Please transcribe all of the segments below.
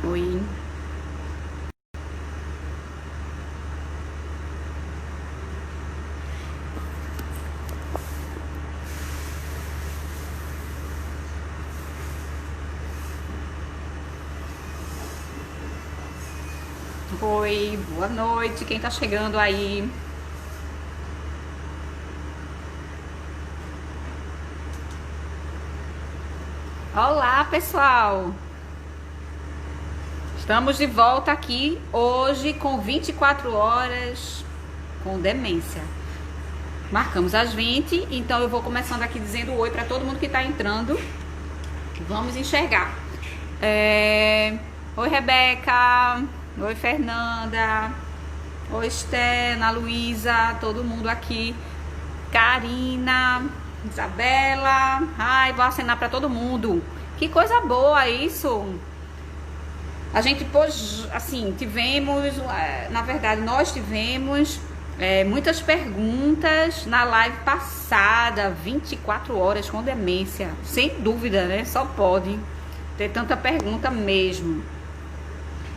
Oi. Oi, boa noite. Quem tá chegando aí? Olá, pessoal. Estamos de volta aqui hoje com 24 horas com demência. Marcamos às 20, então eu vou começando aqui dizendo oi para todo mundo que tá entrando. Vamos enxergar. Oi, Rebeca. Oi, Fernanda. Oi, Esté, Ana Luísa, todo mundo aqui. Karina, Isabela. Ai, vou acenar para todo mundo. Que coisa boa isso. A gente pôs, assim, na verdade, nós tivemos muitas perguntas na live passada, 24 horas com demência. Sem dúvida, né? Só pode ter tanta pergunta mesmo.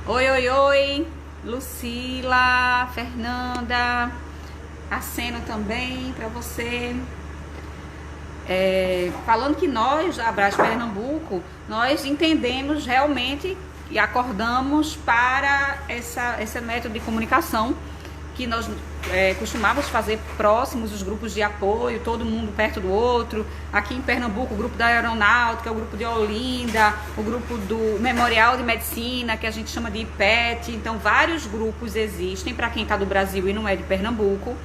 Oi, oi, oi. Lucila, Fernanda, aceno também para você. Falando que nós, da Abras Pernambuco, nós entendemos realmente e acordamos para esse método de comunicação que nós costumávamos fazer próximos, os grupos de apoio, todo mundo perto do outro. Aqui em Pernambuco, o grupo da Aeronáutica, o grupo de Olinda, o grupo do Memorial de Medicina, que a gente chama de IPET. Então, vários grupos existem para quem está do Brasil e não é de Pernambuco,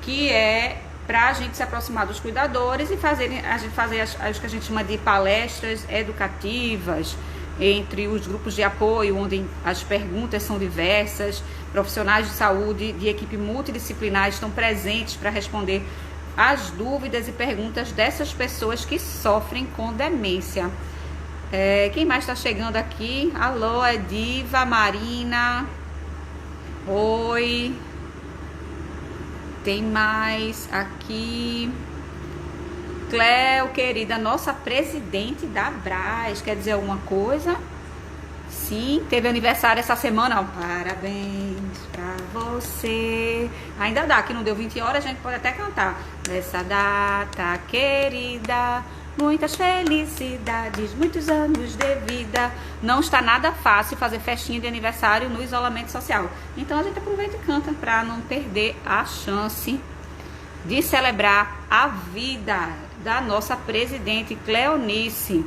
que é para a gente se aproximar dos cuidadores e a gente fazer as que a gente chama de palestras educativas entre os grupos de apoio, onde as perguntas são diversas, profissionais de saúde de equipe multidisciplinar estão presentes para responder as dúvidas e perguntas dessas pessoas que sofrem com demência. Quem mais está chegando aqui? Alô, é Diva, Marina. Oi. Tem mais aqui. Cleo, querida, nossa presidente da Abras, quer dizer alguma coisa? Sim, teve aniversário essa semana, ó. Parabéns pra você. Ainda dá, que não deu 20 horas, a gente pode até cantar. Nessa data querida, muitas felicidades, muitos anos de vida. Não está nada fácil fazer festinha de aniversário no isolamento social. Então a gente aproveita e canta para não perder a chance de celebrar a vida da nossa presidente Cleonice,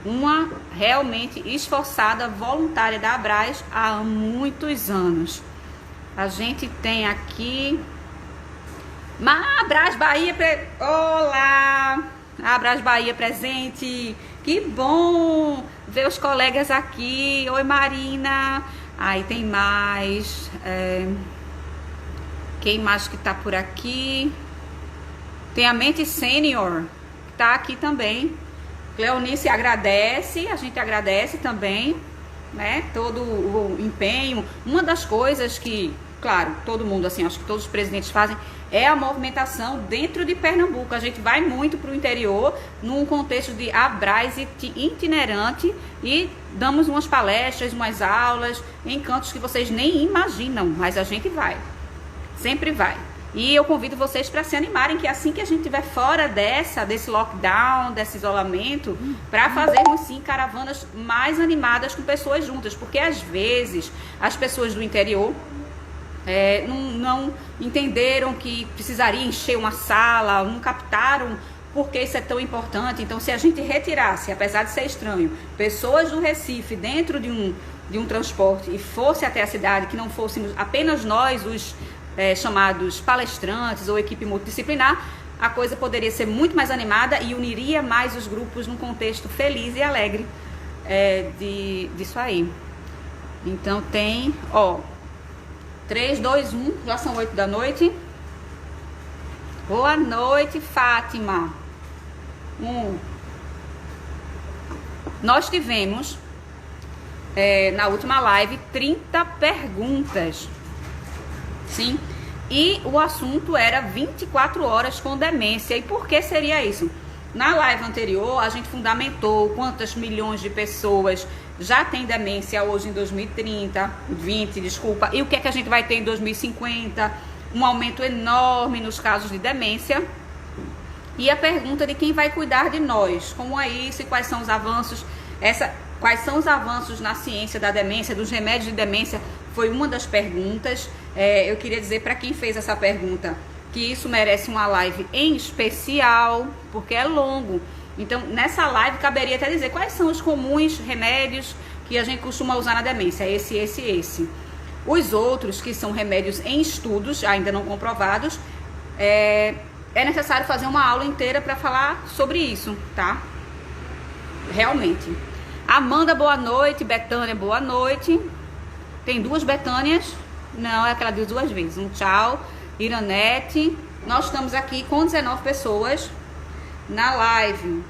uma realmente esforçada voluntária da Abras há muitos anos. A gente tem aqui Abras Bahia, olá, Abras Bahia presente, que bom ver os colegas aqui. Oi, Marina. Aí tem mais, quem mais que tá por aqui? Tem a Mente Sênior, que tá aqui também. Cleonice agradece, a gente agradece também, né? Todo o empenho. Uma das coisas que, claro, todo mundo, assim, acho que todos os presidentes fazem, é a movimentação dentro de Pernambuco. A gente vai muito para o interior, num contexto de Abras itinerante, e damos umas palestras, umas aulas, em cantos que vocês nem imaginam, mas a gente vai. Sempre vai. E eu convido vocês para se animarem, que assim que a gente estiver fora desse lockdown, desse isolamento, para fazermos sim caravanas mais animadas com pessoas juntas, porque às vezes as pessoas do interior não entenderam que precisaria encher uma sala, não captaram porque isso é tão importante. Então, se a gente retirasse, apesar de ser estranho, pessoas do Recife dentro de um transporte e fosse até a cidade, que não fôssemos apenas nós, os chamados palestrantes ou equipe multidisciplinar, a coisa poderia ser muito mais animada e uniria mais os grupos num contexto feliz e alegre disso aí. Então tem, 3, 2, 1, já são 8 da noite. Boa noite, Fátima. Nós tivemos na última live 30 perguntas. Sim, e o assunto era 24 horas com demência. E por que seria isso? Na live anterior, a gente fundamentou quantas milhões de pessoas já tem demência hoje em 2030, 20, desculpa, e o que é que a gente vai ter em 2050, um aumento enorme nos casos de demência. E a pergunta de quem vai cuidar de nós, como é isso e quais são os avanços, quais são os avanços na ciência da demência, dos remédios de demência, foi uma das perguntas. Eu queria dizer para quem fez essa pergunta que isso merece uma live em especial, porque é longo. Então, nessa live, caberia até dizer quais são os comuns remédios que a gente costuma usar na demência, esse. Os outros, que são remédios em estudos, ainda não comprovados, é necessário fazer uma aula inteira para falar sobre isso, tá? Realmente. Amanda, boa noite. Betânia, boa noite. Tem duas Betânias? Não, é aquela de duas vezes. Um tchau. Iranete. Nós estamos aqui com 19 pessoas na live.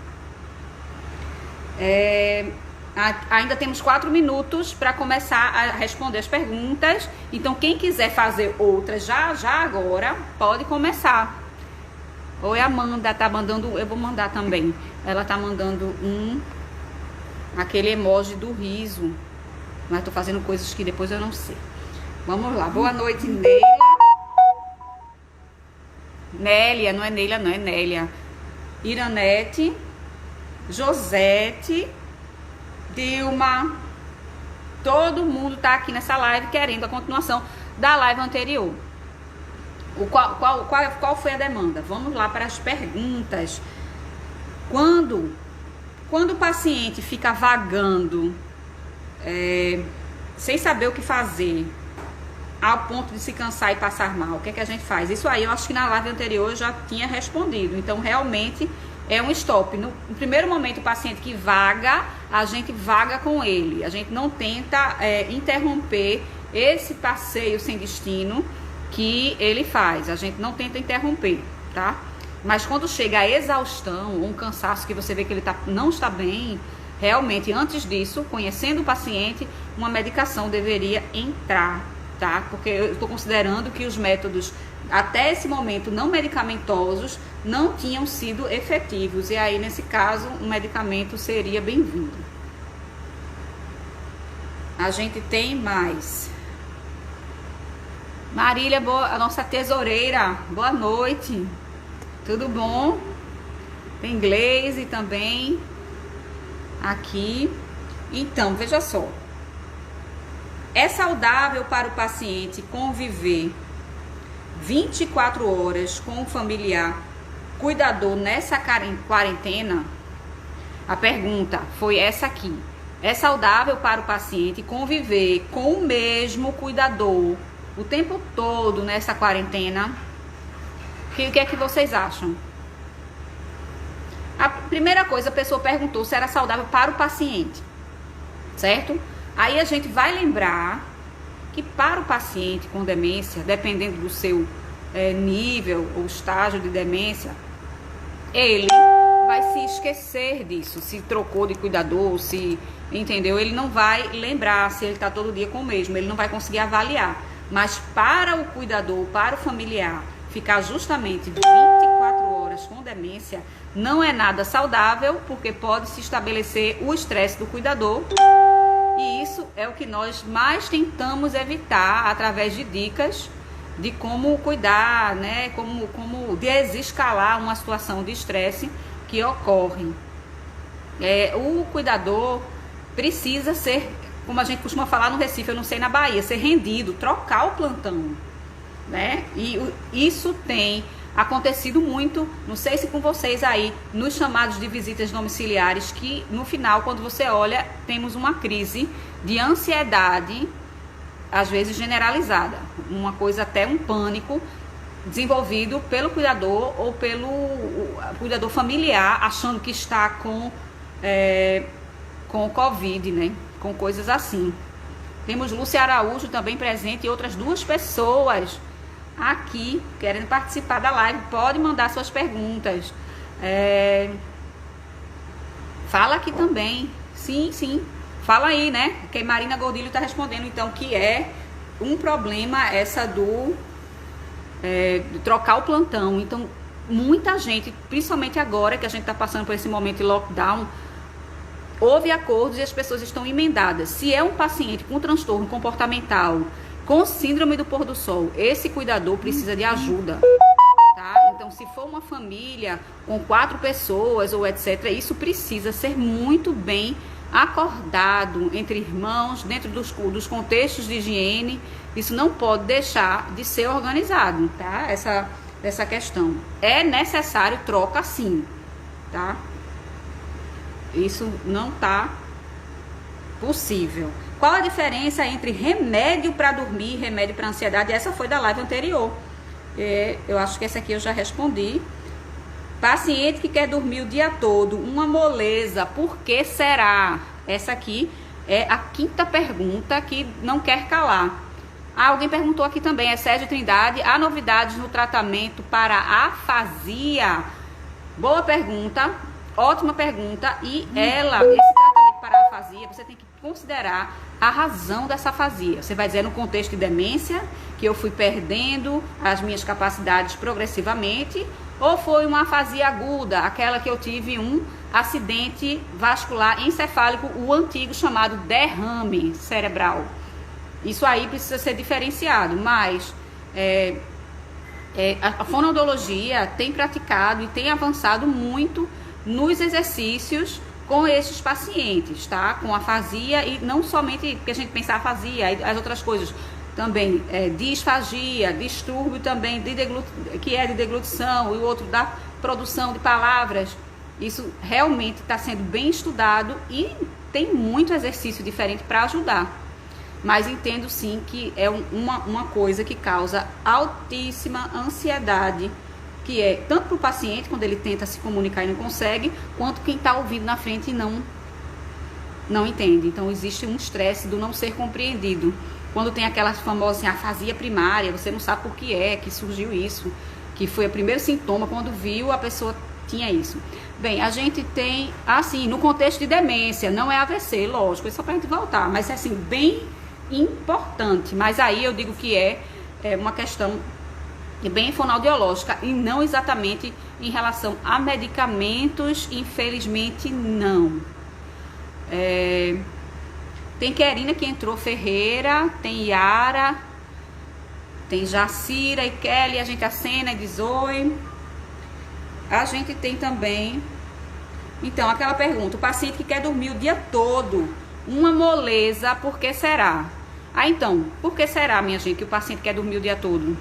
Ainda temos 4 minutos para começar a responder as perguntas. Então, quem quiser fazer outras já agora, pode começar. Oi, Amanda, tá mandando, eu vou mandar também. Ela tá mandando aquele emoji do riso. Mas tô fazendo coisas que depois eu não sei. Vamos lá. Boa noite, Neila. Nélia, não é Neila, não é Nélia. Iranete, Josete, Dilma. Todo mundo tá aqui nessa live querendo a continuação da live anterior. Qual foi a demanda? Vamos lá para as perguntas. Quando o paciente fica vagando, sem saber o que fazer, ao ponto de se cansar e passar mal, o que é que a gente faz? Isso aí eu acho que na live anterior eu já tinha respondido. Então, realmente é um stop. No primeiro momento, o paciente que vaga, a gente vaga com ele. A gente não tenta interromper esse passeio sem destino que ele faz, a gente não tenta interromper, tá? Mas quando chega a exaustão, um cansaço que você vê que ele não está bem, realmente, antes disso, conhecendo o paciente, uma medicação deveria entrar, tá? Porque eu estou considerando que os métodos, até esse momento, não medicamentosos, não tinham sido efetivos, e aí, nesse caso, um medicamento seria bem-vindo. A gente tem mais... Marília, a nossa tesoureira, boa noite, tudo bom? Tem Gleise também aqui. Então, veja só, é saudável para o paciente conviver 24 horas com um familiar cuidador nessa quarentena? A pergunta foi essa aqui. É saudável para o paciente conviver com o mesmo cuidador o tempo todo nessa quarentena? O que é que vocês acham? A primeira coisa, a pessoa perguntou se era saudável para o paciente, certo? Aí a gente vai lembrar que para o paciente com demência, dependendo do seu nível ou estágio de demência, ele vai se esquecer disso, se trocou de cuidador, se, entendeu? Ele não vai lembrar se ele está todo dia com o mesmo, ele não vai conseguir avaliar. Mas para o cuidador, para o familiar, ficar justamente 24 horas com demência não é nada saudável, porque pode se estabelecer o estresse do cuidador. E isso é o que nós mais tentamos evitar através de dicas de como cuidar, né? Como desescalar uma situação de estresse que ocorre. O cuidador precisa ser, como a gente costuma falar no Recife, eu não sei na Bahia, ser rendido, trocar o plantão, né? E isso tem acontecido muito, não sei se com vocês aí, nos chamados de visitas domiciliares, que no final, quando você olha, temos uma crise de ansiedade, às vezes generalizada, uma coisa até um pânico desenvolvido pelo cuidador ou pelo cuidador familiar, achando que está com o Covid, né? Com coisas assim. Temos Lúcia Araújo também presente e outras 2 pessoas aqui querendo participar da live. Pode mandar suas perguntas. Fala aqui também. Sim. Fala aí, né? Que Marina Gordilho está respondendo, então, que é um problema essa de trocar o plantão. Então, muita gente, principalmente agora que a gente está passando por esse momento de lockdown, houve acordos e as pessoas estão emendadas. Se é um paciente com transtorno comportamental, com síndrome do pôr do sol, esse cuidador precisa de ajuda. Tá? Então, se for uma família com 4 pessoas ou etc., isso precisa ser muito bem acordado entre irmãos, dentro dos contextos de higiene. Isso não pode deixar de ser organizado, tá? Essa questão. É necessário troca sim, tá? Isso não tá possível. Qual a diferença entre remédio para dormir e remédio para ansiedade? Essa foi da live anterior. Eu acho que essa aqui eu já respondi. Paciente que quer dormir o dia todo, uma moleza, por que será? Essa aqui é a 5ª pergunta que não quer calar. Alguém perguntou aqui também, é Sérgio Trindade, há novidades no tratamento para afasia? Boa pergunta, ótima pergunta. E esse tratamento para afasia, você tem que considerar a razão dessa afasia. Você vai dizer no contexto de demência, que eu fui perdendo as minhas capacidades progressivamente, ou foi uma afasia aguda, aquela que eu tive um acidente vascular encefálico, o antigo chamado derrame cerebral. Isso aí precisa ser diferenciado, mas a fonoaudiologia tem praticado e tem avançado muito nos exercícios com esses pacientes, tá? Com afasia, e não somente porque a gente pensa afasia, as outras coisas também, disfagia, distúrbio também que é de deglutição, e o outro da produção de palavras. Isso realmente está sendo bem estudado e tem muito exercício diferente para ajudar. Mas entendo sim que é uma coisa que causa altíssima ansiedade, que é tanto para o paciente, quando ele tenta se comunicar e não consegue, quanto quem está ouvindo na frente e não entende. Então existe um estresse do não ser compreendido. Quando tem aquela famosa assim, afasia primária, você não sabe por que surgiu isso, que foi o primeiro sintoma, quando viu a pessoa tinha isso. Bem, a gente tem, assim, no contexto de demência, não é AVC, lógico, é só para a gente voltar, mas é assim, bem importante. Mas aí eu digo que é uma questão bem fonoaudiológica e não exatamente em relação a medicamentos, infelizmente não. Tem Querina que entrou, Ferreira, tem Yara, tem Jacira e Kelly, a gente acena e diz oi. A gente tem também, então, aquela pergunta, o paciente que quer dormir o dia todo, uma moleza, por que será? Então, por que será, minha gente, que o paciente quer dormir o dia todo?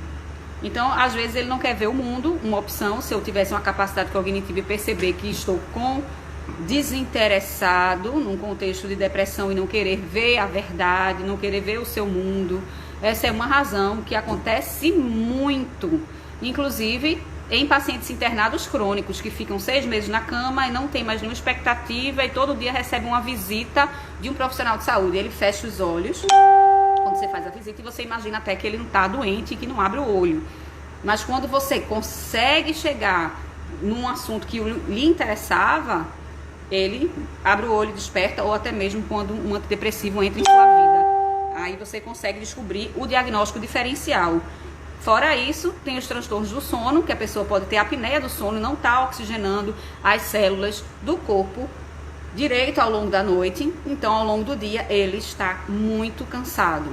Então, às vezes ele não quer ver o mundo, uma opção, se eu tivesse uma capacidade cognitiva e perceber que estou desinteressado, num contexto de depressão e não querer ver a verdade, não querer ver o seu mundo, essa é uma razão que acontece muito, inclusive em pacientes internados crônicos que ficam 6 meses na cama e não tem mais nenhuma expectativa e todo dia recebe uma visita de um profissional de saúde. Ele fecha os olhos quando você faz a visita e você imagina até que ele não está doente e que não abre o olho. Mas quando você consegue chegar num assunto que lhe interessava, ele abre o olho, desperta, ou até mesmo quando um antidepressivo entra em sua vida. Aí você consegue descobrir o diagnóstico diferencial. Fora isso, tem os transtornos do sono, que a pessoa pode ter apneia do sono e não está oxigenando as células do corpo direito ao longo da noite. Então, ao longo do dia, ele está muito cansado.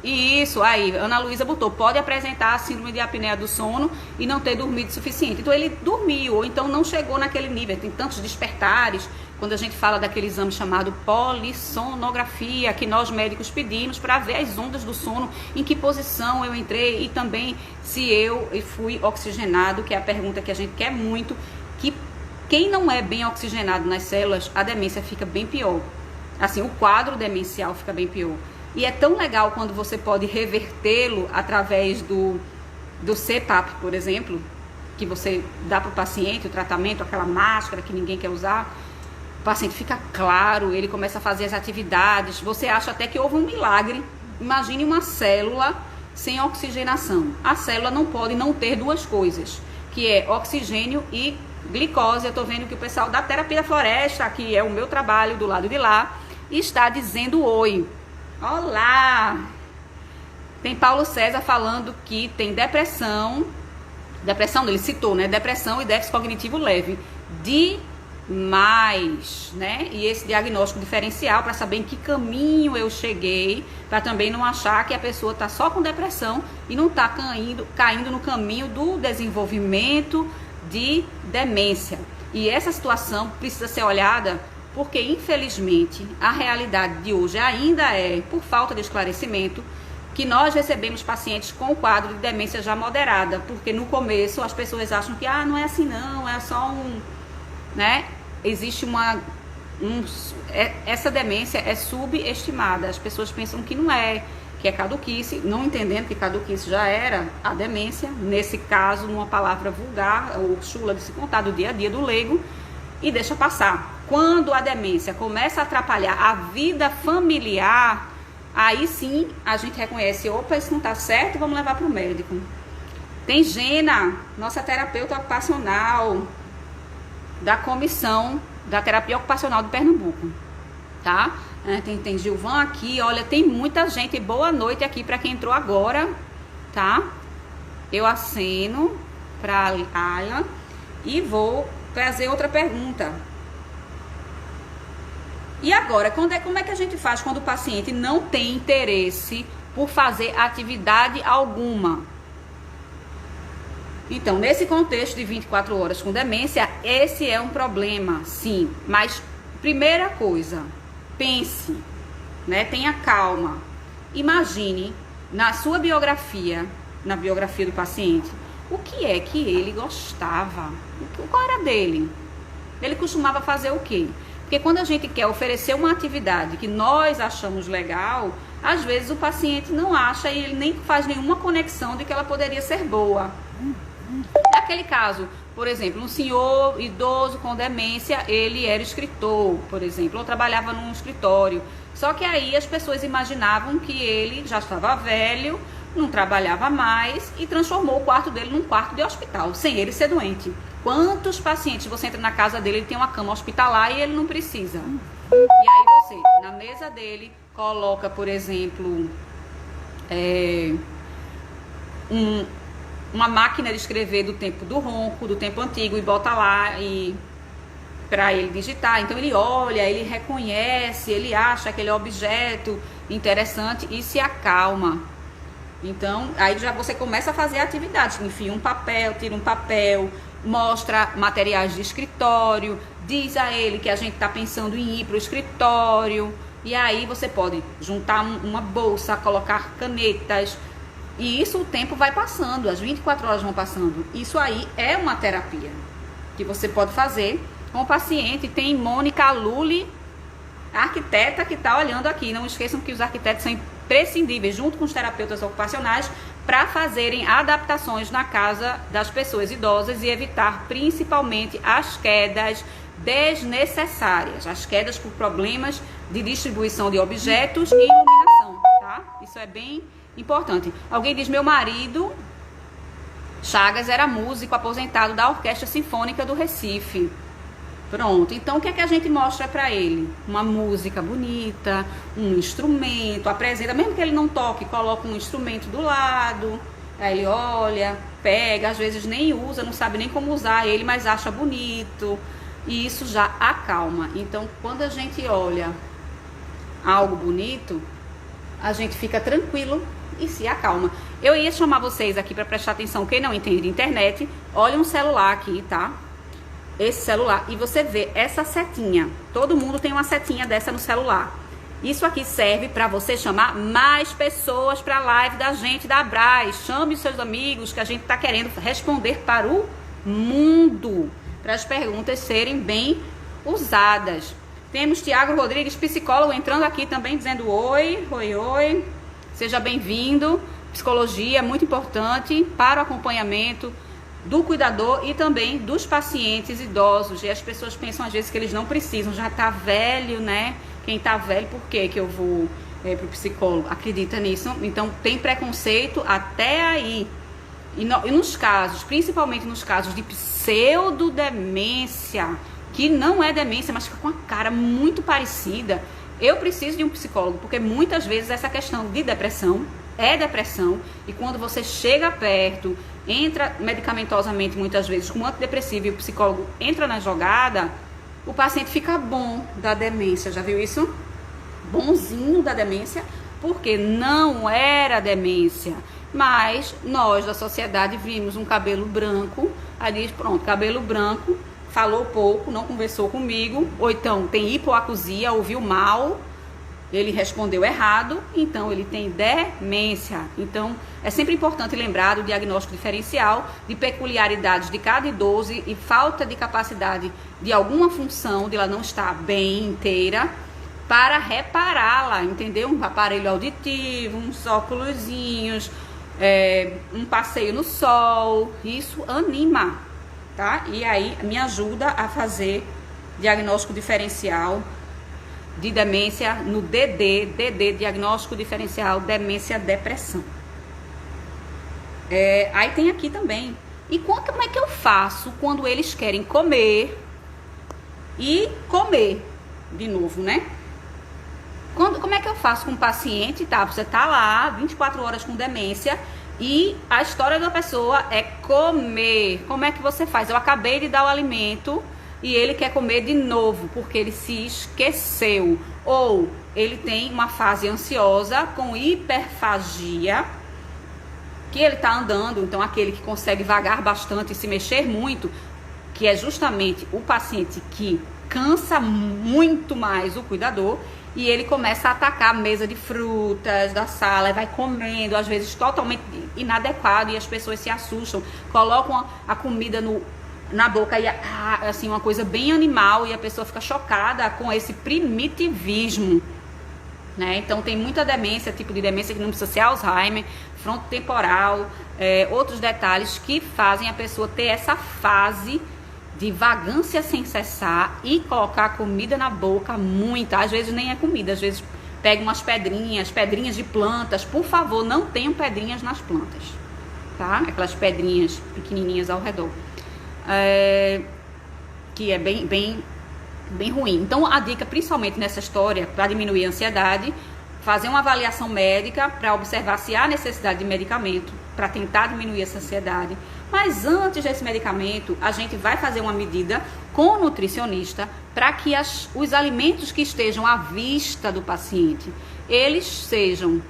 Isso, aí, Ana Luísa botou, pode apresentar a síndrome de apneia do sono e não ter dormido o suficiente. Então, ele dormiu, ou então não chegou naquele nível. Tem tantos despertares, quando a gente fala daquele exame chamado polissonografia, que nós médicos pedimos para ver as ondas do sono, em que posição eu entrei e também se eu fui oxigenado, que é a pergunta que a gente quer muito, que quem não é bem oxigenado nas células, a demência fica bem pior. Assim, o quadro demencial fica bem pior. E é tão legal quando você pode revertê-lo através do CPAP, por exemplo, que você dá para o paciente o tratamento, aquela máscara que ninguém quer usar. O paciente fica claro, ele começa a fazer as atividades. Você acha até que houve um milagre. Imagine uma célula sem oxigenação. A célula não pode não ter duas coisas, que é oxigênio e glicose. Eu estou vendo que o pessoal da Terapia da Floresta, que é o meu trabalho do lado de lá, está dizendo oi. Olá! Tem Paulo César falando que tem depressão, ele citou, né? Depressão e déficit cognitivo leve. Demais, né? E esse diagnóstico diferencial para saber em que caminho eu cheguei, para também não achar que a pessoa está só com depressão e não está caindo no caminho do desenvolvimento de demência. E essa situação precisa ser olhada porque, infelizmente, a realidade de hoje ainda é, por falta de esclarecimento, que nós recebemos pacientes com o quadro de demência já moderada, porque no começo as pessoas acham que não é assim não, é só né? Existe essa demência é subestimada, as pessoas pensam que não é, que é caduquice, não entendendo que caduquice já era a demência, nesse caso, numa palavra vulgar, ou chula de se contar do dia a dia do leigo, e deixa passar. Quando a demência começa a atrapalhar a vida familiar, aí sim a gente reconhece, opa, isso não tá certo, vamos levar para o médico. Tem Gena, nossa terapeuta ocupacional da comissão da terapia ocupacional de Pernambuco, tá? Tem Gilvan aqui, olha, tem muita gente, boa noite aqui para quem entrou agora, tá? Eu aceno para Ayla e vou trazer outra pergunta. E agora, como é que a gente faz quando o paciente não tem interesse por fazer atividade alguma? Então, nesse contexto de 24 horas com demência, esse é um problema, sim. Mas, primeira coisa, pense, né? Tenha calma. Imagine na sua biografia, na biografia do paciente, o que é que ele gostava, qual era dele. Ele costumava fazer o quê? Porque quando a gente quer oferecer uma atividade que nós achamos legal, às vezes o paciente não acha e ele nem faz nenhuma conexão de que ela poderia ser boa. Naquele caso, por exemplo, um senhor idoso com demência, ele era escritor, por exemplo, ou trabalhava num escritório. Só que aí as pessoas imaginavam que ele já estava velho, não trabalhava mais e transformou o quarto dele num quarto de hospital, sem ele ser doente. Quantos pacientes você entra na casa dele, ele tem uma cama hospitalar e ele não precisa? E aí você, na mesa dele, coloca, por exemplo, uma máquina de escrever do tempo do ronco, do tempo antigo, e bota lá e para ele digitar. Então ele olha, ele reconhece, ele acha aquele objeto interessante e se acalma. Então aí já você começa a fazer atividades, enfia um papel, tira um papel, mostra materiais de escritório, diz a ele que a gente está pensando em ir para o escritório, e aí você pode juntar uma bolsa, colocar canetas, e isso o tempo vai passando, as 24 horas vão passando. Isso aí é uma terapia que você pode fazer com o paciente. Tem Mônica Lully, arquiteta, que está olhando aqui. Não esqueçam que os arquitetos são imprescindíveis, junto com os terapeutas ocupacionais, para fazerem adaptações na casa das pessoas idosas e evitar principalmente as quedas desnecessárias, as quedas por problemas de distribuição de objetos e iluminação, tá? Isso é bem importante. Alguém diz, meu marido Chagas era músico aposentado da Orquestra Sinfônica do Recife. Pronto, então o que é que a gente mostra para ele? Uma música bonita, um instrumento, apresenta, mesmo que ele não toque, coloca um instrumento do lado, aí ele olha, pega, às vezes nem usa, não sabe nem como usar ele, mas acha bonito, e isso já acalma. Então, quando a gente olha algo bonito, a gente fica tranquilo e se acalma. Eu ia chamar vocês aqui para prestar atenção, quem não entende de internet, olha um celular aqui, tá? Esse celular, e você vê essa setinha, todo mundo tem uma setinha dessa no celular. Isso aqui serve para você chamar mais pessoas para a live da gente da Abras. Chame os seus amigos, que a gente está querendo responder para o mundo, para as perguntas serem bem usadas. Temos Tiago Rodrigues, psicólogo, entrando aqui também dizendo oi, oi, oi, seja bem-vindo. Psicologia é muito importante para o acompanhamento do cuidador e também dos pacientes idosos. E as pessoas pensam às vezes que eles não precisam, já tá velho, né? Quem tá velho, por que eu vou pro psicólogo? Acredita nisso? Então tem preconceito até aí. E nos casos, principalmente nos casos de pseudodemência, que não é demência, mas fica com a cara muito parecida, eu preciso de um psicólogo, porque muitas vezes essa questão de depressão é depressão, e quando você chega perto, entra medicamentosamente muitas vezes com antidepressivo e o psicólogo entra na jogada, o paciente fica bom da demência. Já viu isso? Bonzinho da demência, porque não era demência. Mas nós da sociedade vimos um cabelo branco, aí diz, pronto, cabelo branco, falou pouco, não conversou comigo, ou então tem hipoacusia, ouviu mal, ele respondeu errado, então ele tem demência. Então é sempre importante lembrar do diagnóstico diferencial, de peculiaridades de cada idoso e falta de capacidade de alguma função, de ela não estar bem inteira, para repará-la, entendeu? Um aparelho auditivo, uns óculosinhos, um passeio no sol, isso anima, tá? E aí me ajuda a fazer diagnóstico diferencial de demência no DD, diagnóstico diferencial, demência, depressão. Aí tem aqui também. E como é que eu faço quando eles querem comer e comer de novo, né? Como é que eu faço com o paciente, tá? Você tá lá 24 horas com demência e a história da pessoa é comer. Como é que você faz? Eu acabei de dar o alimento e ele quer comer de novo porque ele se esqueceu. Ou ele tem uma fase ansiosa com hiperfagia, que ele tá andando, então aquele que consegue vagar bastante e se mexer muito, que é justamente o paciente que cansa muito mais o cuidador, e ele começa a atacar a mesa de frutas da sala e vai comendo, às vezes totalmente inadequado, e as pessoas se assustam, colocam a comida na boca e assim, uma coisa bem animal, e a pessoa fica chocada com esse primitivismo, né? Então tem muita demência, tipo de demência que não precisa ser Alzheimer, frontotemporal, outros detalhes que fazem a pessoa ter essa fase de vagância sem cessar e colocar comida na boca, muita, às vezes nem é comida, às vezes pega umas pedrinhas de plantas. Por favor, não tenham pedrinhas nas plantas, tá? Aquelas pedrinhas pequenininhas ao redor, que é bem ruim. Então a dica, principalmente nessa história, para diminuir a ansiedade, fazer uma avaliação médica para observar se há necessidade de medicamento para tentar diminuir essa ansiedade. Mas antes desse medicamento, a gente vai fazer uma medida com o nutricionista para que os alimentos que estejam à vista do paciente, eles sejam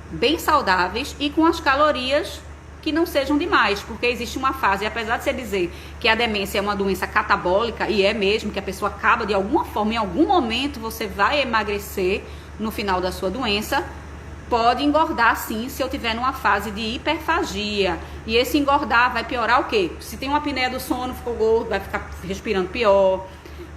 bem saudáveis e com as calorias que não sejam demais, porque existe uma fase, apesar de você dizer que a demência é uma doença catabólica, e é mesmo, que a pessoa acaba de alguma forma, em algum momento você vai emagrecer no final da sua doença, pode engordar sim se eu tiver numa fase de hiperfagia. E esse engordar vai piorar o quê? Se tem uma apneia do sono, ficou gordo, vai ficar respirando pior,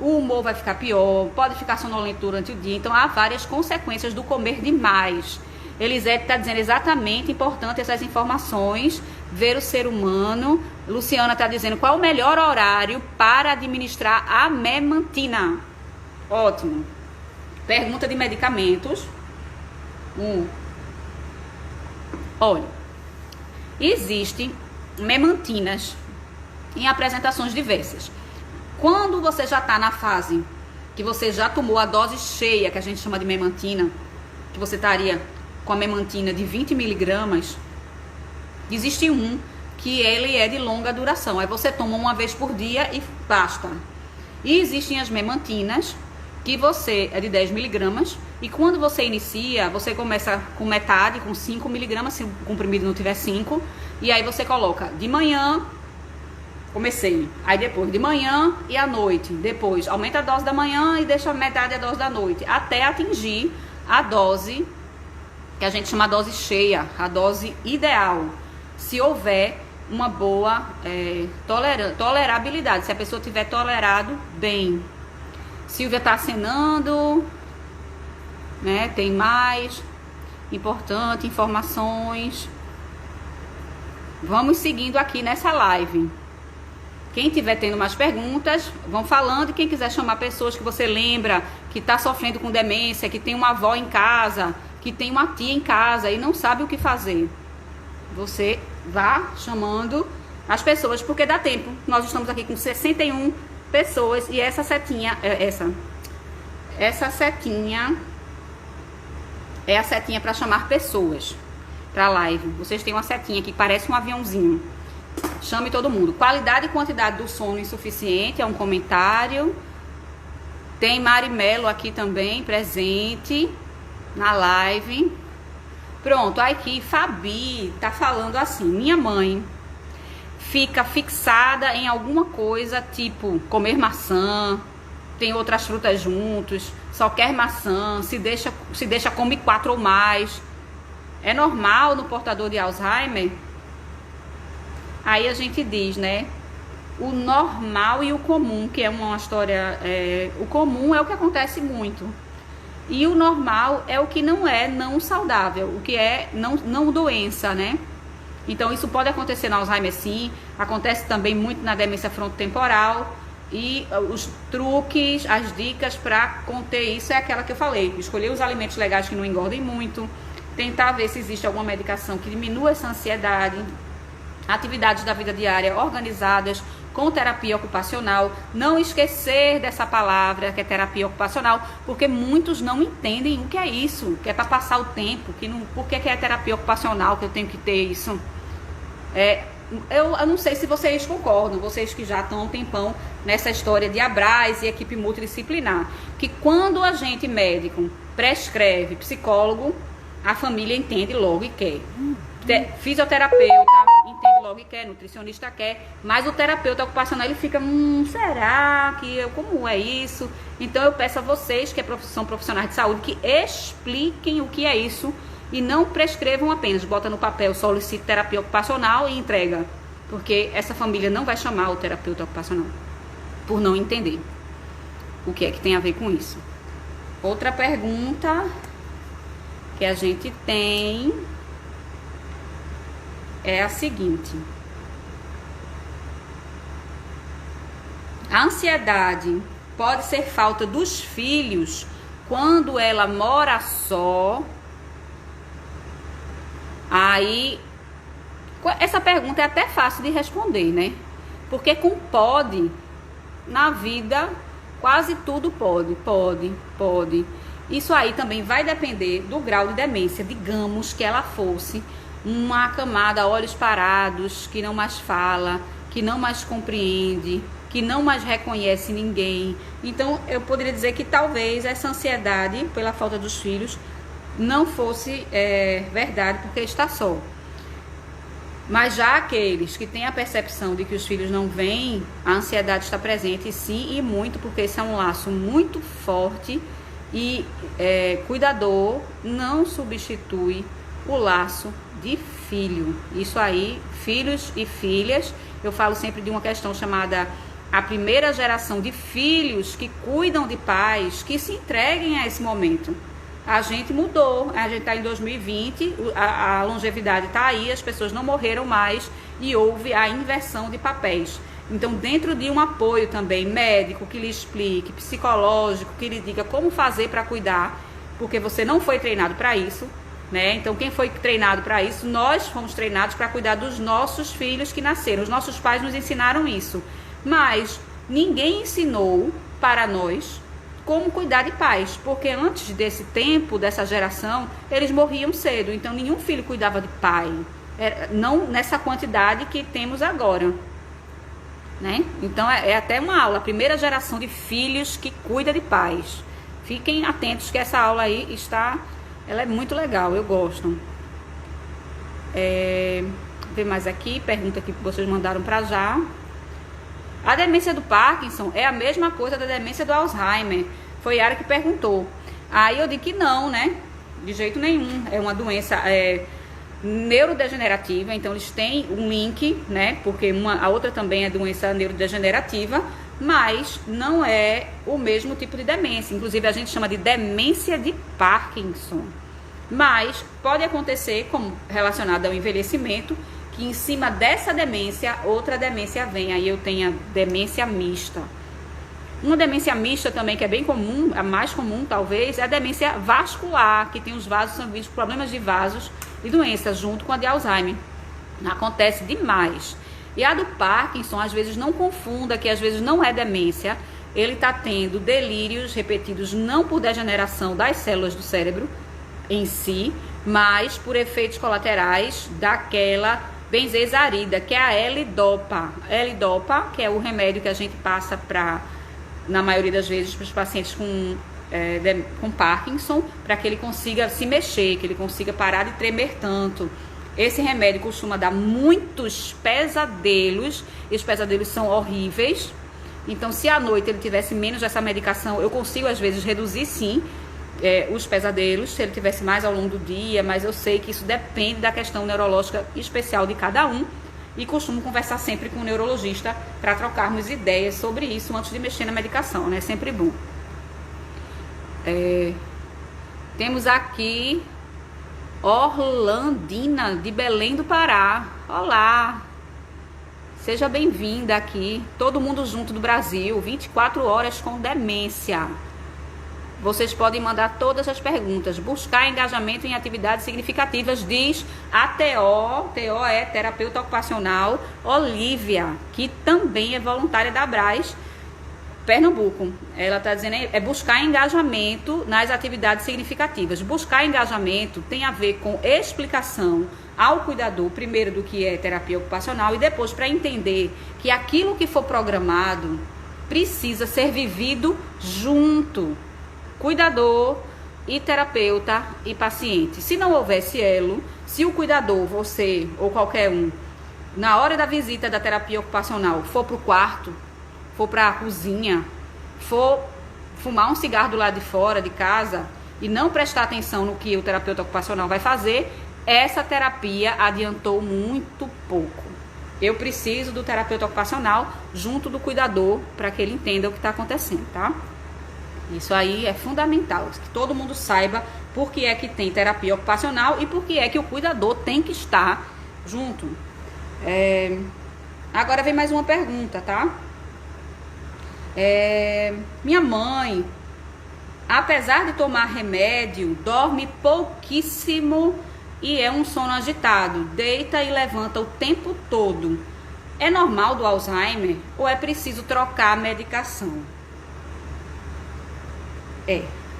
o humor vai ficar pior, pode ficar sonolento durante o dia. Então há várias consequências do comer demais. Elisete está dizendo exatamente, importante essas informações, ver o ser humano. Luciana está dizendo qual é o melhor horário para administrar a memantina. Ótimo. Pergunta de medicamentos. Olha, existem memantinas em apresentações diversas. Quando você já está na fase que você já tomou a dose cheia, que a gente chama de memantina, que você estaria com a memantina de 20 miligramas, existe um que ele é de longa duração. Aí você toma uma vez por dia e basta. E existem as memantinas que você é de 10 miligramas, e quando você inicia, você começa com metade, com 5 miligramas, se o comprimido não tiver 5, e aí você coloca de manhã, comecei, aí depois de manhã e à noite, depois aumenta a dose da manhã e deixa metade a dose da noite, até atingir a dose que a gente chama dose cheia, a dose ideal, se houver uma boa tolerabilidade, se a pessoa tiver tolerado bem. Silvia está acenando, né? Tem mais, importante, informações. Vamos seguindo aqui nessa live. Quem tiver tendo mais perguntas, vão falando. E quem quiser chamar pessoas que você lembra, que está sofrendo com demência, que tem uma avó em casa, que tem uma tia em casa e não sabe o que fazer, você vá chamando as pessoas, porque dá tempo. Nós estamos aqui com 61 pessoas e essa setinha, essa setinha é a setinha para chamar pessoas. para a live. Vocês têm uma setinha que parece um aviãozinho. Chame todo mundo. Qualidade e quantidade do sono insuficiente é um comentário. Tem Marimelo aqui também presente na live. Pronto, aqui Fabi tá falando assim: minha mãe fica fixada em alguma coisa, tipo comer maçã, tem outras frutas juntos, só quer maçã, se deixa come 4 ou mais. É normal no portador de Alzheimer? Aí a gente diz, né? O normal e o comum, que é uma história... o comum é o que acontece muito. E o normal é o que não é não saudável, o que é não doença, né? Então isso pode acontecer no Alzheimer sim, acontece também muito na demência frontotemporal. E os truques, as dicas para conter isso é aquela que eu falei: escolher os alimentos legais que não engordem muito, tentar ver se existe alguma medicação que diminua essa ansiedade, atividades da vida diária organizadas com terapia ocupacional, não esquecer dessa palavra que é terapia ocupacional, porque muitos não entendem o que é isso, que é para passar o tempo, por que é terapia ocupacional que eu tenho que ter isso. Eu não sei se vocês concordam, vocês que já estão há um tempão nessa história de Abras e equipe multidisciplinar, que quando a gente médico prescreve psicólogo, a família entende logo e quer. Fisioterapeuta entende logo e quer, nutricionista quer, mas o terapeuta ocupacional ele fica, será que como é isso? Então eu peço a vocês que são profissionais de saúde que expliquem o que é isso e não prescrevam apenas, bota no papel, solicita terapia ocupacional e entrega, porque essa família não vai chamar o terapeuta ocupacional por não entender o que é que tem a ver com isso. Outra pergunta que a gente tem é a seguinte: a ansiedade pode ser falta dos filhos quando ela mora só? Aí, essa pergunta é até fácil de responder, né? Porque com pode, na vida, quase tudo pode. Isso aí também vai depender do grau de demência. Digamos que ela fosse uma acamada, olhos parados, que não mais fala, que não mais compreende, que não mais reconhece ninguém. Então, eu poderia dizer que talvez essa ansiedade pela falta dos filhos não fosse verdade, porque está só. Mas já aqueles que têm a percepção de que os filhos não vêm, a ansiedade está presente, sim, e muito, porque esse é um laço muito forte e cuidador não substitui o laço de filho. Isso aí, filhos e filhas, eu falo sempre de uma questão chamada a primeira geração de filhos que cuidam de pais, que se entreguem a esse momento. A gente mudou, a gente está em 2020, a longevidade está aí, as pessoas não morreram mais e houve a inversão de papéis. Então, dentro de um apoio também médico que lhe explique, psicológico, que lhe diga como fazer para cuidar, porque você não foi treinado para isso, né? Então, quem foi treinado para isso, nós fomos treinados para cuidar dos nossos filhos que nasceram. Os nossos pais nos ensinaram isso, mas ninguém ensinou para nós como cuidar de pais, porque antes desse tempo, dessa geração, eles morriam cedo, então nenhum filho cuidava de pai, não nessa quantidade que temos agora, né? Então é até uma aula, a primeira geração de filhos que cuida de pais. Fiquem atentos que essa aula aí ela é muito legal, eu gosto. Ver mais aqui, pergunta que vocês mandaram para já. A demência do Parkinson é a mesma coisa da demência do Alzheimer? Foi Yara que perguntou. Aí eu digo que não, né? De jeito nenhum. É uma doença neurodegenerativa, então eles têm um link, né? Porque a outra também é doença neurodegenerativa, mas não é o mesmo tipo de demência. Inclusive a gente chama de demência de Parkinson. Mas pode acontecer, como relacionado ao envelhecimento, que em cima dessa demência, outra demência vem. Aí eu tenho a demência mista. Uma demência mista também, que é bem comum, a mais comum talvez, é a demência vascular, que tem os vasos sanguíneos, problemas de vasos e doenças, junto com a de Alzheimer. Acontece demais. E a do Parkinson, às vezes não confunda, que às vezes não é demência. Ele está tendo delírios repetidos, não por degeneração das células do cérebro em si, mas por efeitos colaterais daquela benzesarida, que é a L-Dopa. L-Dopa, que é o remédio que a gente passa na maioria das vezes, para os pacientes com Parkinson, para que ele consiga se mexer, que ele consiga parar de tremer tanto. Esse remédio costuma dar muitos pesadelos, e os pesadelos são horríveis. Então, se à noite ele tivesse menos dessa medicação, eu consigo às vezes reduzir sim os pesadelos, se ele tivesse mais ao longo do dia, mas eu sei que isso depende da questão neurológica especial de cada um, e costumo conversar sempre com o neurologista para trocarmos ideias sobre isso antes de mexer na medicação, né? Sempre bom. Temos aqui Orlandina, de Belém do Pará. Olá! Seja bem-vinda aqui. Todo mundo junto do Brasil. 24 horas com demência. Vocês podem mandar todas as perguntas. Buscar engajamento em atividades significativas, diz a TO. TO é terapeuta ocupacional Olívia, que também é voluntária da Abras Pernambuco. Ela está dizendo buscar engajamento nas atividades significativas. Buscar engajamento tem a ver com explicação ao cuidador, primeiro do que é terapia ocupacional, e depois para entender que aquilo que for programado precisa ser vivido junto, cuidador e terapeuta e paciente. Se não houvesse elo, se o cuidador, você ou qualquer um, na hora da visita da terapia ocupacional, for para o quarto, for para a cozinha, for fumar um cigarro do lado de fora de casa e não prestar atenção no que o terapeuta ocupacional vai fazer, essa terapia adiantou muito pouco. Eu preciso do terapeuta ocupacional junto do cuidador para que ele entenda o que está acontecendo, tá? Isso aí é fundamental, que todo mundo saiba por que é que tem terapia ocupacional e por que é que o cuidador tem que estar junto. Agora vem mais uma pergunta, tá? Minha mãe, apesar de tomar remédio, dorme pouquíssimo e é um sono agitado, deita e levanta o tempo todo. É normal do Alzheimer ou é preciso trocar a medicação?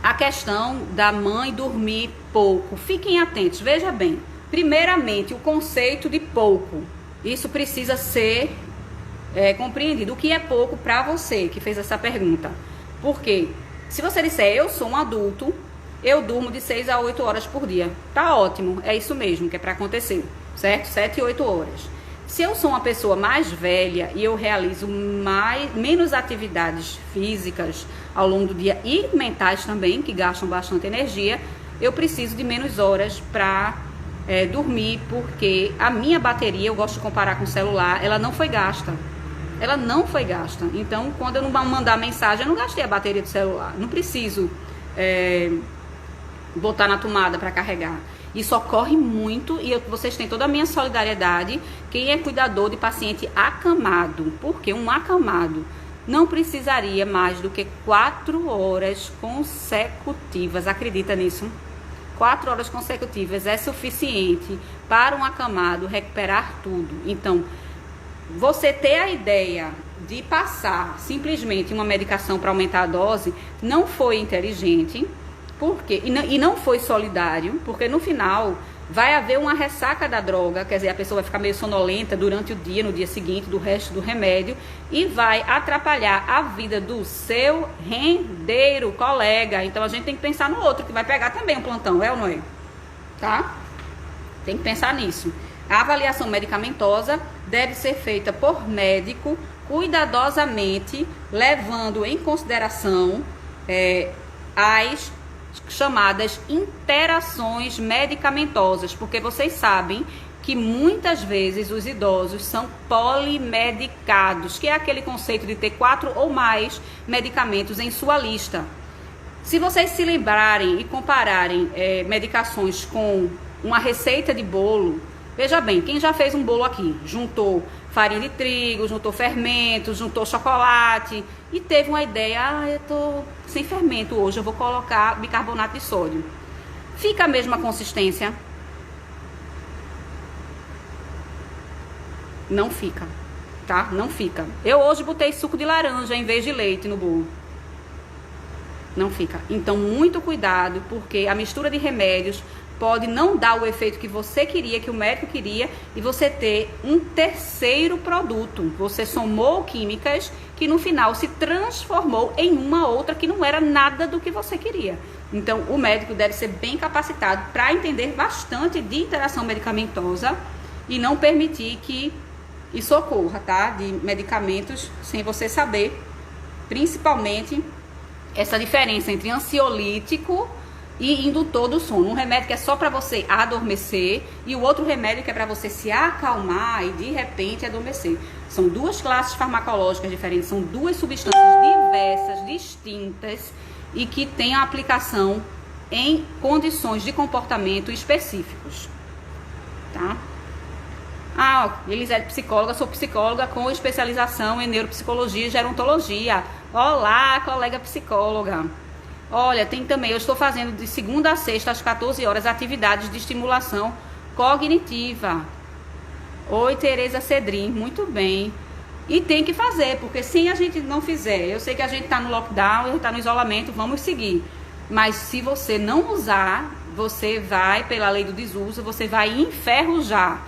A questão da mãe dormir pouco. Fiquem atentos, veja bem. Primeiramente, o conceito de pouco. Isso precisa ser compreendido. O que é pouco para você que fez essa pergunta? Porque se você disser, eu sou um adulto, eu durmo de 6 a 8 horas por dia. Tá ótimo, é isso mesmo que é para acontecer, certo? 7 e 8 horas. Se eu sou uma pessoa mais velha e eu realizo menos atividades físicas ao longo do dia e mentais também, que gastam bastante energia, eu preciso de menos horas para dormir, porque a minha bateria, eu gosto de comparar com o celular, ela não foi gasta. Ela não foi gasta. Então, quando eu não mandar mensagem, eu não gastei a bateria do celular. Não preciso botar na tomada para carregar. Isso ocorre muito e vocês têm toda a minha solidariedade. Quem é cuidador de paciente acamado, porque um acamado não precisaria mais do que 4 horas consecutivas. Acredita nisso? 4 horas consecutivas é suficiente para um acamado recuperar tudo. Então, você ter a ideia de passar simplesmente uma medicação para aumentar a dose não foi inteligente. Por quê? E não foi solidário, porque no final vai haver uma ressaca da droga, quer dizer, a pessoa vai ficar meio sonolenta durante o dia, no dia seguinte, do resto do remédio, e vai atrapalhar a vida do seu rendeiro, colega. Então a gente tem que pensar no outro, que vai pegar também um plantão, é ou não é? Tá? Tem que pensar nisso. A avaliação medicamentosa deve ser feita por médico, cuidadosamente, levando em consideração as chamadas interações medicamentosas, porque vocês sabem que muitas vezes os idosos são polimedicados, que é aquele conceito de ter 4 ou mais medicamentos em sua lista. Se vocês se lembrarem e compararem medicações com uma receita de bolo, veja bem, quem já fez um bolo aqui? Juntou farinha de trigo, juntou fermento, juntou chocolate e teve uma ideia, eu tô sem fermento hoje, eu vou colocar bicarbonato de sódio. Fica a mesma consistência? Não fica, tá? Não fica. Eu hoje botei suco de laranja em vez de leite no bolo. Não fica. Então, muito cuidado, porque a mistura de remédios pode não dar o efeito que você queria, que o médico queria, e você ter um terceiro produto. Você somou químicas que no final se transformou em uma outra que não era nada do que você queria. Então, o médico deve ser bem capacitado para entender bastante de interação medicamentosa e não permitir que isso ocorra, tá? De medicamentos sem você saber, principalmente essa diferença entre ansiolítico e indutor do sono. Um remédio que é só para você adormecer e o outro remédio que é para você se acalmar e de repente adormecer. São duas classes farmacológicas diferentes, são duas substâncias diversas, distintas e que têm a aplicação em condições de comportamento específicos, tá? Elisete, psicóloga, sou psicóloga com especialização em neuropsicologia e gerontologia. Olá, colega psicóloga. Olha, tem também, eu estou fazendo de segunda a sexta às 14 horas atividades de estimulação cognitiva. Oi, Tereza Cedrin, muito bem. E tem que fazer, porque se a gente não fizer, eu sei que a gente está no lockdown, está no isolamento, vamos seguir. Mas se você não usar, você vai, pela lei do desuso, você vai enferrujar.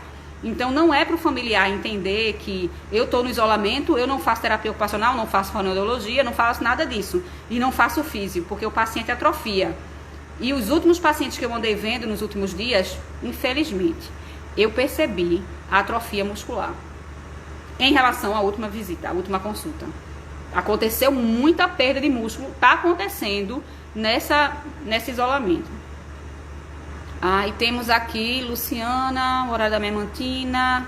Então não é para o familiar entender que eu estou no isolamento, eu não faço terapia ocupacional, não faço fonoaudiologia, não faço nada disso. E não faço físio, porque o paciente atrofia. E os últimos pacientes que eu andei vendo nos últimos dias, infelizmente, eu percebi a atrofia muscular. Em relação à última visita, à última consulta. Aconteceu muita perda de músculo, está acontecendo nesse isolamento. E temos aqui Luciana, horário da Memantina.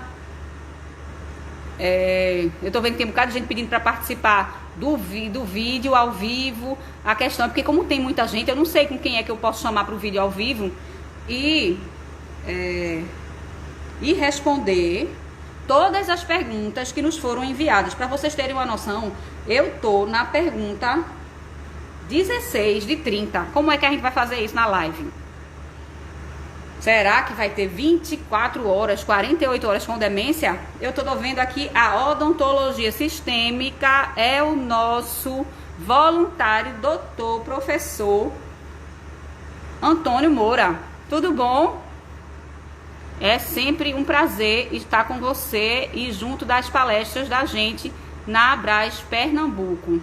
Eu tô vendo que tem um bocado de gente pedindo para participar do vídeo ao vivo. A questão é porque como tem muita gente, eu não sei com quem é que eu posso chamar para o vídeo ao vivo e responder todas as perguntas que nos foram enviadas. Para vocês terem uma noção, eu tô na pergunta 16 de 30. Como é que a gente vai fazer isso na live? Será que vai ter 24 horas, 48 horas com demência? Eu estou vendo aqui a odontologia sistêmica, é o nosso voluntário, doutor, professor Antônio Moura. Tudo bom? É sempre um prazer estar com você e junto das palestras da gente na Abras Pernambuco.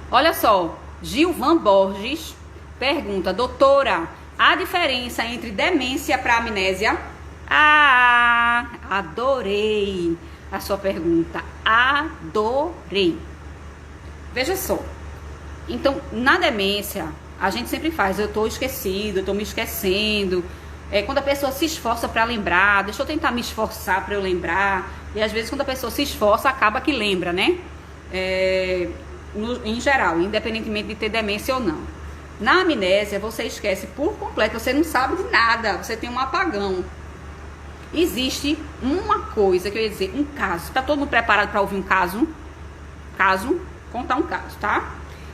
Olha só, Gilvan Borges pergunta, doutora, a diferença entre demência para amnésia? Adorei a sua pergunta. Adorei. Veja só. Então, na demência, a gente sempre faz, eu tô esquecido, eu tô me esquecendo. Quando a pessoa se esforça para lembrar, deixa eu tentar me esforçar para eu lembrar. E às vezes quando a pessoa se esforça, acaba que lembra, né? Em geral, independentemente de ter demência ou não. Na amnésia, você esquece por completo, você não sabe de nada, você tem um apagão. Existe uma coisa que eu ia dizer, um caso. Tá todo mundo preparado para ouvir um caso? Contar um caso, tá?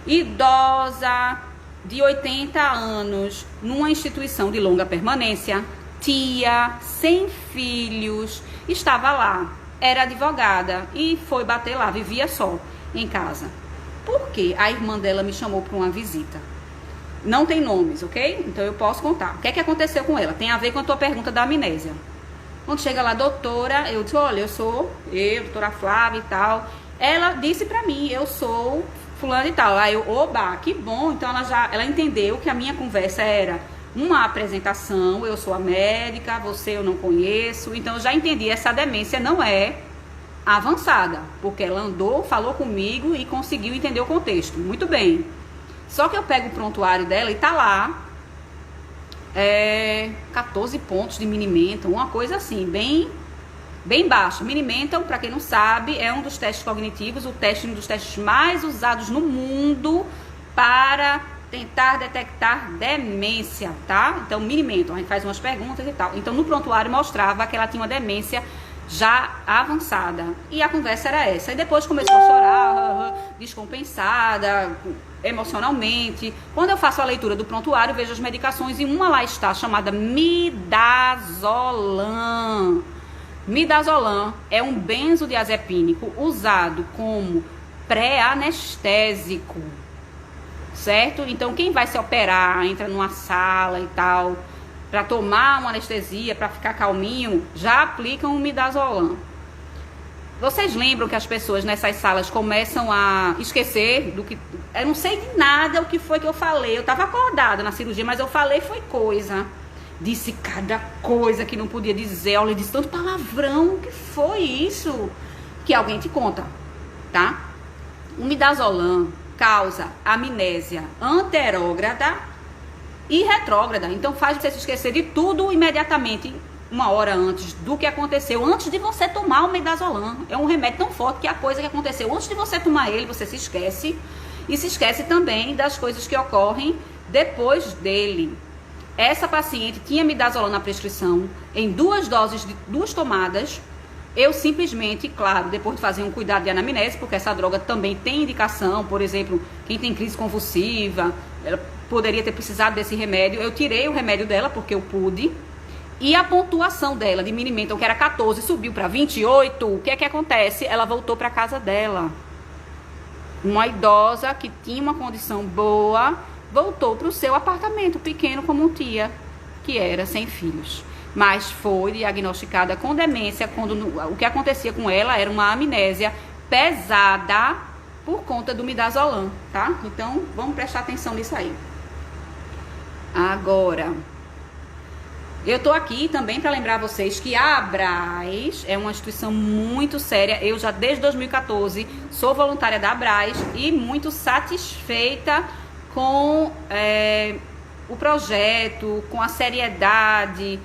Idosa de 80 anos, numa instituição de longa permanência, tia, sem filhos, estava lá, era advogada e foi bater lá, vivia só em casa. Por quê? A irmã dela me chamou para uma visita. Não tem nomes, ok? Então eu posso contar. O que é que aconteceu com ela? Tem a ver com a tua pergunta da amnésia. Quando chega lá, doutora, eu disse, olha, doutora Flávia e tal. Ela disse pra mim, eu sou fulana e tal. Aí eu, oba, que bom. Então ela entendeu que a minha conversa era uma apresentação, eu sou a médica, você eu não conheço. Então eu já entendi, essa demência não é avançada, porque ela andou, falou comigo e conseguiu entender o contexto. Muito bem. Só que eu pego o prontuário dela e tá lá 14 pontos de Mini-Mental, uma coisa assim, bem baixa. Mini-Mental, para quem não sabe, é um dos testes cognitivos, um dos testes mais usados no mundo para tentar detectar demência, tá? Então, Mini-Mental, a gente faz umas perguntas e tal. Então, no prontuário mostrava que ela tinha uma demência já avançada. E a conversa era essa. E depois começou a chorar, descompensada, emocionalmente. Quando eu faço a leitura do prontuário, vejo as medicações e uma lá está chamada Midazolam. Midazolam é um benzodiazepínico usado como pré-anestésico, certo? Então quem vai se operar, entra numa sala e tal, para tomar uma anestesia, para ficar calminho, já aplicam um midazolam. Vocês lembram que as pessoas nessas salas começam a esquecer do que... Eu não sei de nada o que foi que eu falei. Eu estava acordada na cirurgia, mas eu falei foi coisa. Disse cada coisa que não podia dizer. Olha, disse tanto palavrão. O que foi isso? Que alguém te conta, tá? O midazolam causa amnésia anterógrada e retrógrada. Então faz você se esquecer de tudo imediatamente, uma hora antes do que aconteceu, antes de você tomar o midazolam. É um remédio tão forte que a coisa que aconteceu antes de você tomar ele, você se esquece. E se esquece também das coisas que ocorrem depois dele. Essa paciente tinha midazolam na prescrição, em 2 doses de 2 tomadas. Eu simplesmente, claro, depois de fazer um cuidado de anamnese, porque essa droga também tem indicação, por exemplo, quem tem crise convulsiva, ela poderia ter precisado desse remédio. Eu tirei o remédio dela porque eu pude. E a pontuação dela de Mini-Mental, que era 14, subiu para 28. O que é que acontece? Ela voltou para casa dela. Uma idosa que tinha uma condição boa, voltou para o seu apartamento pequeno como tia, que era sem filhos. Mas foi diagnosticada com demência, quando o que acontecia com ela era uma amnésia pesada por conta do midazolam, tá? Então, vamos prestar atenção nisso aí. Agora... eu tô aqui também para lembrar vocês que a Abras é uma instituição muito séria. Eu já desde 2014 sou voluntária da Abras e muito satisfeita com o projeto, com a seriedade.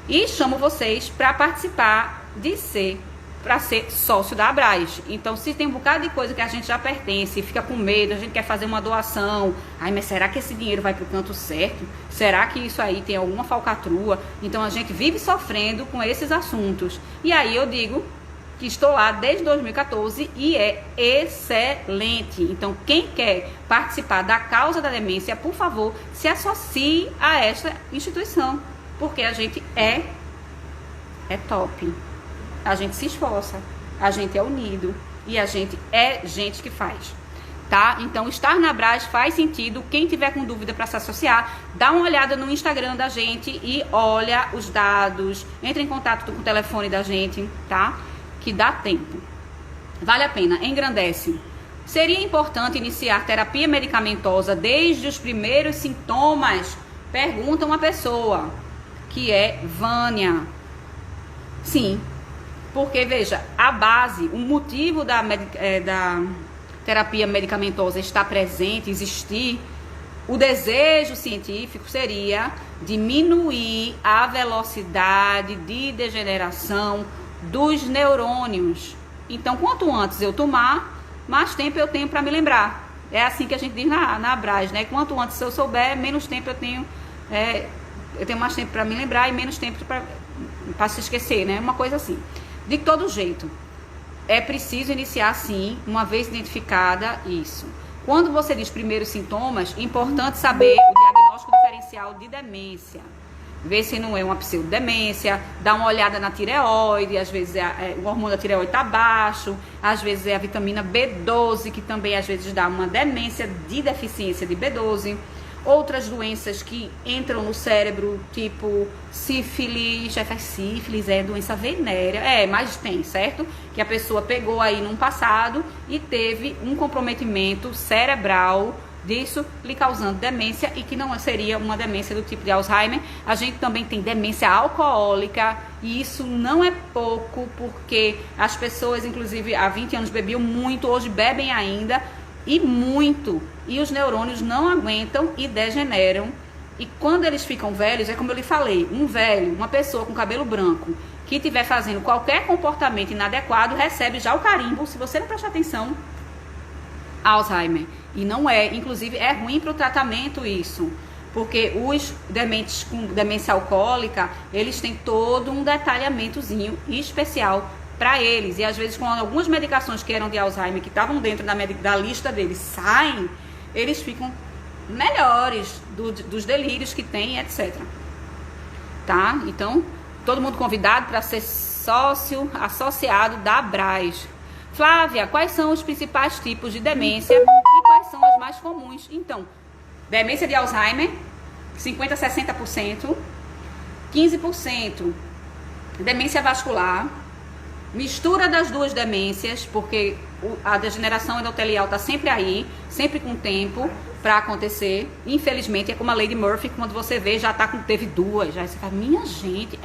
E chamo vocês para participar para ser sócio da Abras. Então, se tem um bocado de coisa que a gente já pertence, fica com medo, a gente quer fazer uma doação, ai, mas será que esse dinheiro vai para o canto certo? Será que isso aí tem alguma falcatrua? Então, a gente vive sofrendo com esses assuntos. E aí eu digo que estou lá desde 2014 e é excelente. Então, quem quer participar da causa da demência, por favor, se associe a esta instituição, porque a gente é top. A gente se esforça, a gente é unido e a gente é gente que faz, tá? Então, estar na Abras faz sentido. Quem tiver com dúvida para se associar, dá uma olhada no Instagram da gente e olha os dados, entre em contato com o telefone da gente, tá? Que dá tempo. Vale a pena, engrandece. Seria importante iniciar terapia medicamentosa desde os primeiros sintomas? Pergunta uma pessoa, que é Vânia. Sim. Porque, veja, a base, o motivo da terapia medicamentosa estar presente, existir, o desejo científico seria diminuir a velocidade de degeneração dos neurônios. Então, quanto antes eu tomar, mais tempo eu tenho para me lembrar. É assim que a gente diz na Abras, né? Quanto antes eu souber, menos tempo eu tenho mais tempo para me lembrar e menos tempo para se esquecer, né? Uma coisa assim. De todo jeito, é preciso iniciar sim, uma vez identificada isso. Quando você diz primeiros sintomas, é importante saber o diagnóstico diferencial de demência. Ver se não é uma pseudodemência, dar uma olhada na tireoide, às vezes o hormônio da tireoide está baixo, às vezes é a vitamina B12, que também às vezes dá uma demência de deficiência de B12. Outras doenças que entram no cérebro, tipo sífilis, sífilis é doença venérea, mas tem, certo? Que a pessoa pegou aí num passado e teve um comprometimento cerebral disso, lhe causando demência, e que não seria uma demência do tipo de Alzheimer. A gente também tem demência alcoólica, e isso não é pouco, porque as pessoas, inclusive, há 20 anos bebiam muito, hoje bebem ainda, e muito, e os neurônios não aguentam e degeneram. E quando eles ficam velhos, é como eu lhe falei, um velho, uma pessoa com cabelo branco, que estiver fazendo qualquer comportamento inadequado, recebe já o carimbo, se você não prestar atenção, Alzheimer. E não é, inclusive é ruim para o tratamento isso, porque os dementes com demência alcoólica, eles têm todo um detalhamentozinho especial para eles, e às vezes com algumas medicações que eram de Alzheimer, que estavam dentro da lista deles, saem, eles ficam melhores dos delírios que tem, etc. Tá? Então, todo mundo convidado para ser sócio associado da Abras. Flávia, quais são os principais tipos de demência e quais são as mais comuns? Então, demência de Alzheimer, 50 a 60%, 15% demência vascular, mistura das duas demências, porque a degeneração endotelial está sempre aí, sempre com tempo para acontecer. Infelizmente, é como a Lady Murphy, quando você vê, já teve duas, já você fala, minha gente,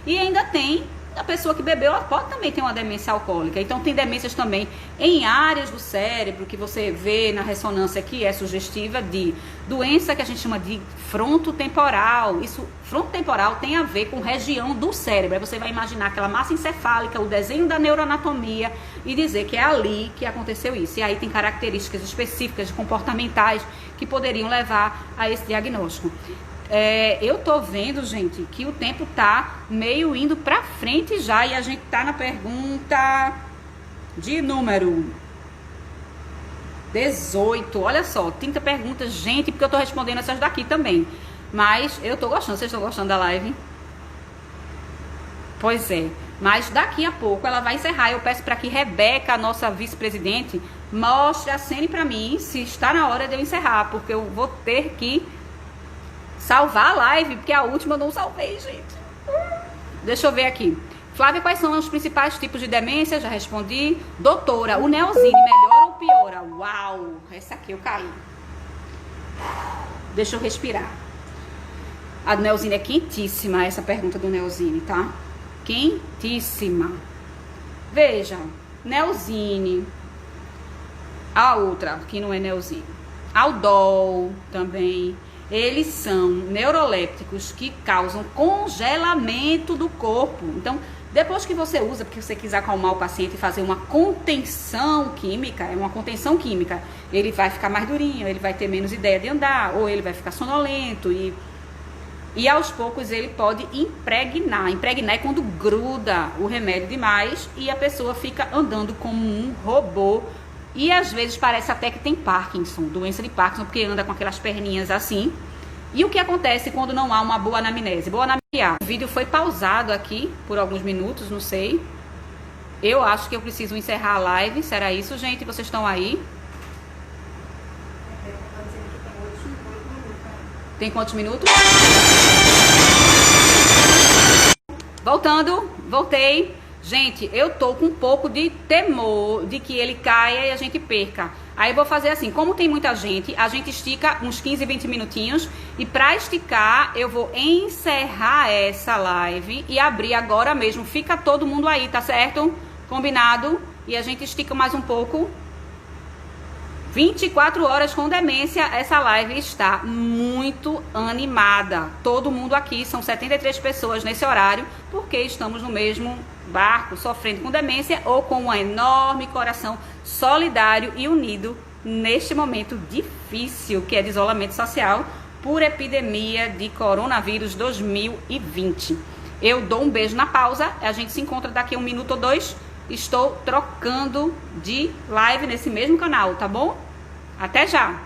E ainda tem a pessoa que bebeu, ela pode também ter uma demência alcoólica. Então tem demências também em áreas do cérebro que você vê na ressonância que é sugestiva de doença que a gente chama de frontotemporal. Isso, frontotemporal tem a ver com região do cérebro. Aí você vai imaginar aquela massa encefálica, o desenho da neuroanatomia e dizer que é ali que aconteceu isso. E aí tem características específicas comportamentais que poderiam levar a esse diagnóstico. Eu tô vendo, gente, que o tempo tá meio indo pra frente já, e a gente tá na pergunta de número 18. Olha só, 30 perguntas, gente, porque eu tô respondendo essas daqui também. Mas eu tô gostando. Vocês estão gostando da live? Pois é. Mas daqui a pouco ela vai encerrar. Eu peço para que Rebeca, a nossa vice-presidente, mostre a cena pra mim se está na hora de eu encerrar, porque eu vou ter que salvar a live, porque a última eu não salvei, gente. Deixa eu ver aqui. Flávia, quais são os principais tipos de demência? Já respondi. Doutora, o Neozine melhora ou piora? Uau, essa aqui eu caí. Deixa eu respirar. A Neozine é quentíssima, essa pergunta do Neozine, tá? Quentíssima. Veja, Neozine. A outra, que não é Neozine. Aldol também. Eles são neurolépticos que causam congelamento do corpo. Então, depois que você usa, porque você quiser acalmar o paciente e fazer uma contenção química, ele vai ficar mais durinho, ele vai ter menos ideia de andar, ou ele vai ficar sonolento, e aos poucos ele pode impregnar. Impregnar é quando gruda o remédio demais e a pessoa fica andando como um robô. E às vezes parece até que tem Parkinson, doença de Parkinson, porque anda com aquelas perninhas assim. E o que acontece quando não há uma boa anamnese? Boa anamnese. O vídeo foi pausado aqui por alguns minutos, não sei. Eu acho que eu preciso encerrar a live. Será isso, gente? Vocês estão aí? Tem quantos minutos? Voltando, voltei. Gente, eu tô com um pouco de temor de que ele caia e a gente perca. Aí eu vou fazer assim, como tem muita gente, a gente estica uns 15, 20 minutinhos. E pra esticar, eu vou encerrar essa live e abrir agora mesmo. Fica todo mundo aí, tá certo? Combinado? E a gente estica mais um pouco. 24 horas com demência, essa live está muito animada. Todo mundo aqui, são 73 pessoas nesse horário, porque estamos no mesmo barco, sofrendo com demência ou com um enorme coração solidário e unido neste momento difícil que é de isolamento social por epidemia de coronavírus 2020. Eu dou um beijo na pausa, a gente se encontra daqui a 1 minuto ou 2. Estou trocando de live nesse mesmo canal, tá bom? Até já!